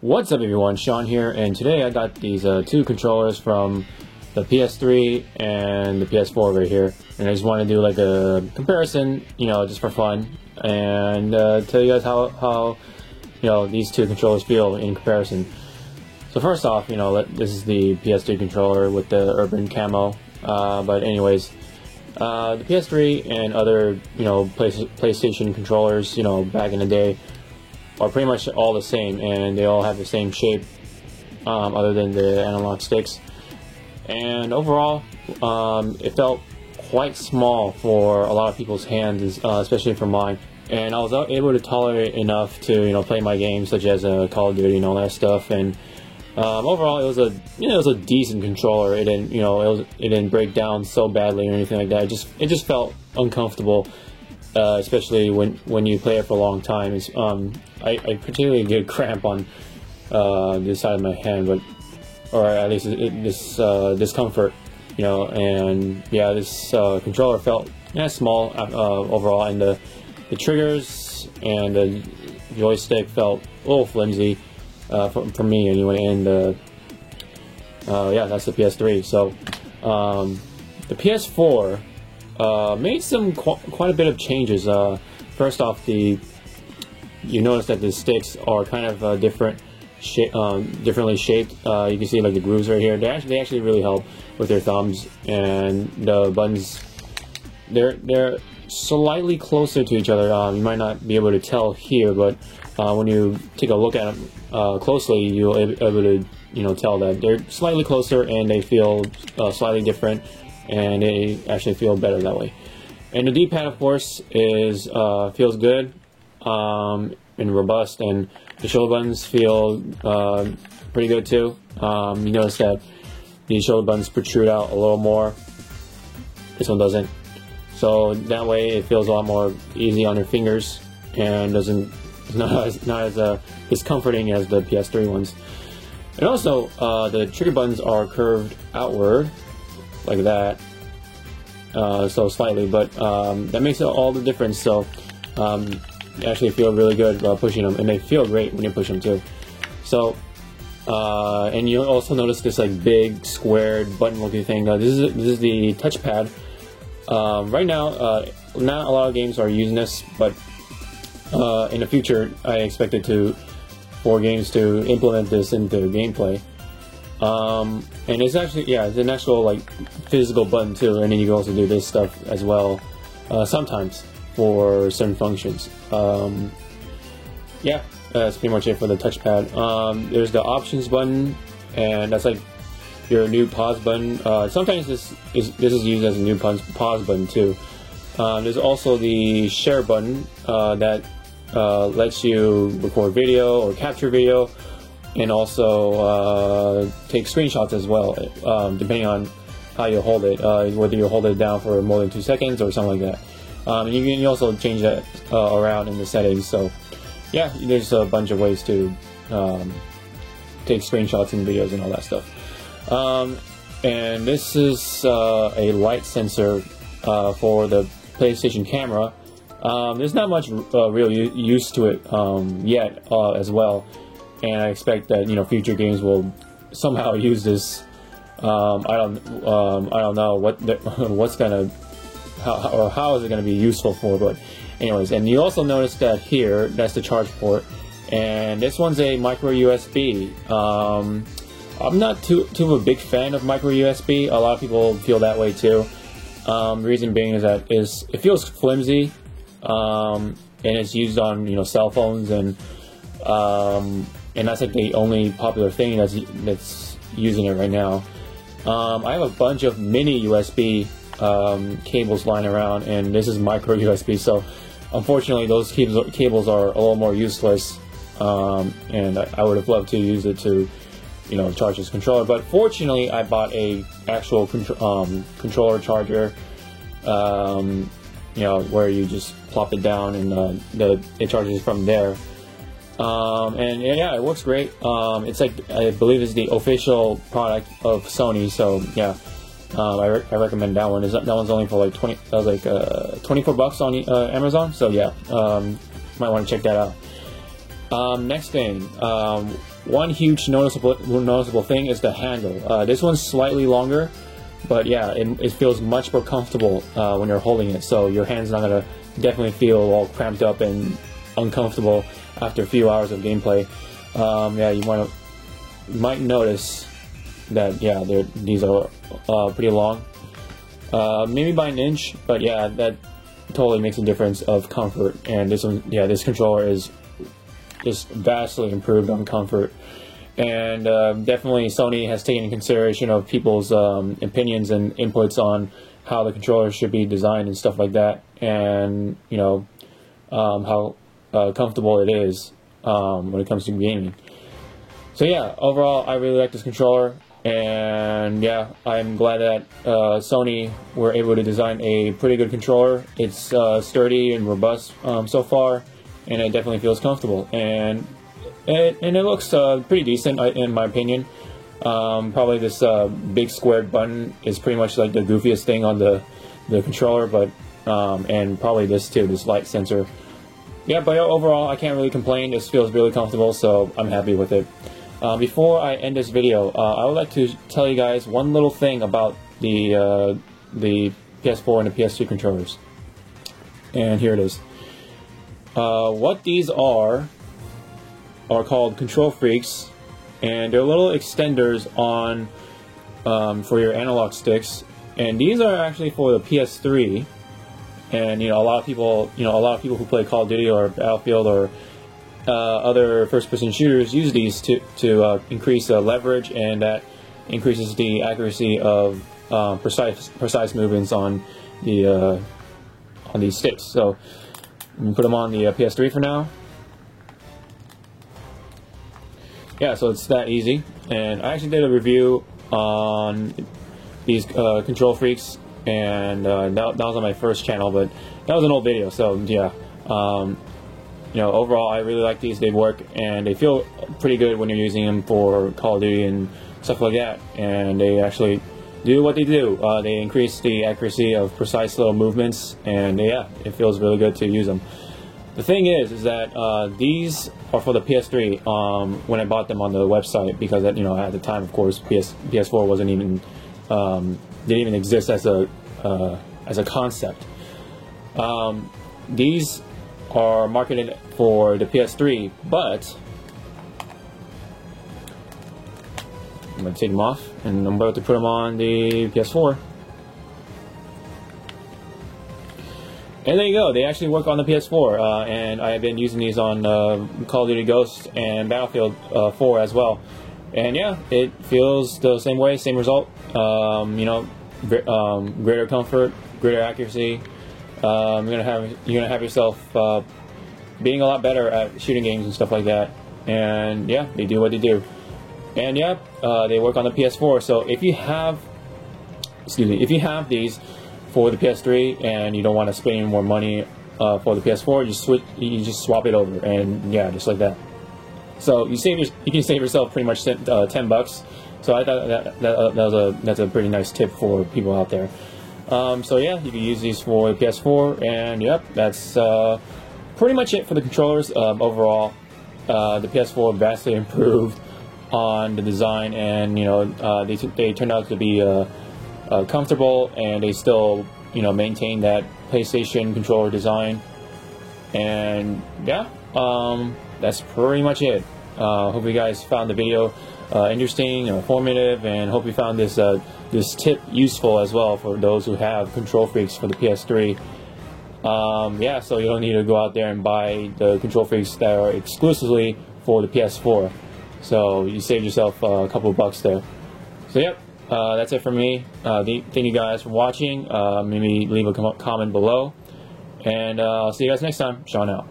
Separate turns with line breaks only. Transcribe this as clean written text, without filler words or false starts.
What's up everyone, Sean here, and today I got these two controllers from the PS3 and the PS4 right here, and I just want to do like a comparison, just for fun, and tell you guys how these two controllers feel in comparison. So first off, this is the PS3 controller with the urban camo, but anyways, the PS3 and other PlayStation controllers, back in the day, are pretty much all the same, and they all have the same shape, other than the analog sticks. And overall, it felt quite small for a lot of people's hands, especially for mine. And I was able to tolerate enough to play my games such as Call of Duty and all that stuff. And overall, it was a decent controller. It didn't it didn't break down so badly or anything like that. It just felt uncomfortable. Especially when you play it for a long time. I particularly get cramp on this side of my hand, or at least this discomfort, and yeah, this controller felt small overall, and the triggers and the joystick felt a little flimsy for me anyway, and yeah, that's the PS3. So the PS4 made some quite a bit of changes. First off, you notice that the sticks are kind of differently shaped. You can see like the grooves right here. They actually really help with their thumbs, and the buttons, they're slightly closer to each other. You might not be able to tell here, but when you take a look at them closely, you'll be able to tell that they're slightly closer, and they feel slightly different, and they actually feel better that way. And the D-pad, of course, feels good and robust, and the shoulder buttons feel pretty good too. You notice that these shoulder buttons protrude out a little more. This one doesn't. So that way it feels a lot more easy on your fingers, and it's not as discomforting as the PS3 ones. And also, the trigger buttons are curved outward, like that, so slightly, but that makes all the difference. So you actually feel really good pushing them, and they feel great when you push them too. So and you also notice this like big squared button looking thing. This is the touchpad. Right now, not a lot of games are using this, but in the future I expect for games to implement this into gameplay. And it's actually, it's an actual like physical button too, and then you can also do this stuff as well, sometimes for certain functions. Yeah, that's pretty much it for the touchpad. There's the options button, and that's like your new pause button. Sometimes this is used as a new pause button too. There's also the share button that lets you record video or capture video, and also take screenshots as well, depending on how you hold it, whether you hold it down for more than 2 seconds or something like that. And you can also change that around in the settings. So yeah, there's a bunch of ways to take screenshots and videos and all that stuff. And this is a light sensor for the PlayStation camera. There's not much real use to it yet as well. And I expect that future games will somehow use this. I don't know how is it gonna be useful for, but anyways. And you also notice that here, that's the charge port, and this one's a micro USB. I'm not too of a big fan of micro USB. A lot of people feel that way too. The reason being is that it feels flimsy, and it's used on cell phones, and that's like the only popular thing that's using it right now. I have a bunch of mini USB cables lying around, and this is micro USB, so unfortunately those cables are a little more useless, and I would have loved to use it to charge this controller, but fortunately I bought a actual controller charger, where you just plop it down and it charges from there. And yeah, it works great. It's like, I believe it's the official product of Sony, so yeah, I recommend that one. That one's only for like 24 bucks on Amazon, so yeah, might want to check that out. Next thing, one huge noticeable thing is the handle. This one's slightly longer, but yeah, it feels much more comfortable when you're holding it. So your hand's not gonna definitely feel all cramped up and uncomfortable after a few hours of gameplay. Yeah, you might notice that yeah, these are pretty long, maybe by an inch, but yeah, that totally makes a difference of comfort. And this one, yeah, this controller is just vastly improved on comfort. And definitely Sony has taken into consideration of people's opinions and inputs on how the controller should be designed and stuff like that, and you know how comfortable it is when it comes to gaming. So yeah, overall I really like this controller, and yeah, I'm glad that Sony were able to design a pretty good controller. It's sturdy and robust so far, and it definitely feels comfortable, and it looks pretty decent in my opinion. Probably this big squared button is pretty much like the goofiest thing on the controller, but and probably this too, this light sensor. Yeah, but overall I can't really complain. This feels really comfortable, so I'm happy with it. Before I end this video, I would like to tell you guys one little thing about the PS4 and the PS3 controllers. And here it is. What these are called KontrolFreeks, and they're little extenders on for your analog sticks. And these are actually for the PS3. And a lot of people who play Call of Duty or Battlefield or other first-person shooters use these to increase leverage, and that increases the accuracy of precise movements on these sticks. So I'm gonna put them on the PS3 for now. Yeah, so it's that easy. And I actually did a review on these KontrolFreeks, and that was on my first channel, but that was an old video. So yeah, overall I really like these. They work and they feel pretty good when you're using them for Call of Duty and stuff like that, and they actually do what they do. They increase the accuracy of precise little movements, and yeah, it feels really good to use them. The thing is that these are for the PS3 when I bought them on the website, because at the time, of course, PS4 wasn't even didn't even exist as a concept. These are marketed for the PS3, but I'm going to take them off, and I'm about to put them on the PS4. And there you go, they actually work on the PS4, and I've been using these on Call of Duty Ghosts and Battlefield 4 as well. And yeah, it feels the same way, same result. Greater comfort, greater accuracy. You're gonna have yourself being a lot better at shooting games and stuff like that. And yeah, they do what they do. And yeah, they work on the PS4. So if you have these for the PS3 and you don't want to spend any more money for the PS4, you just swap it over, and yeah, just like that. So you can save yourself pretty much $10. So I thought that's a pretty nice tip for people out there. So yeah, you can use these for the PS4, and yep, that's pretty much it for the controllers. Overall, the PS4 vastly improved on the design, and they turned out to be comfortable, and they still maintain that PlayStation controller design. And yeah, that's pretty much it. Hope you guys found the video interesting and informative, and hope you found this tip useful as well for those who have KontrolFreeks for the PS3. Yeah, so you don't need to go out there and buy the KontrolFreeks that are exclusively for the PS4. So you saved yourself a couple of bucks there. So yep, that's it for me. Thank you guys for watching. Maybe leave a comment below, and I'll see you guys next time. Sean out.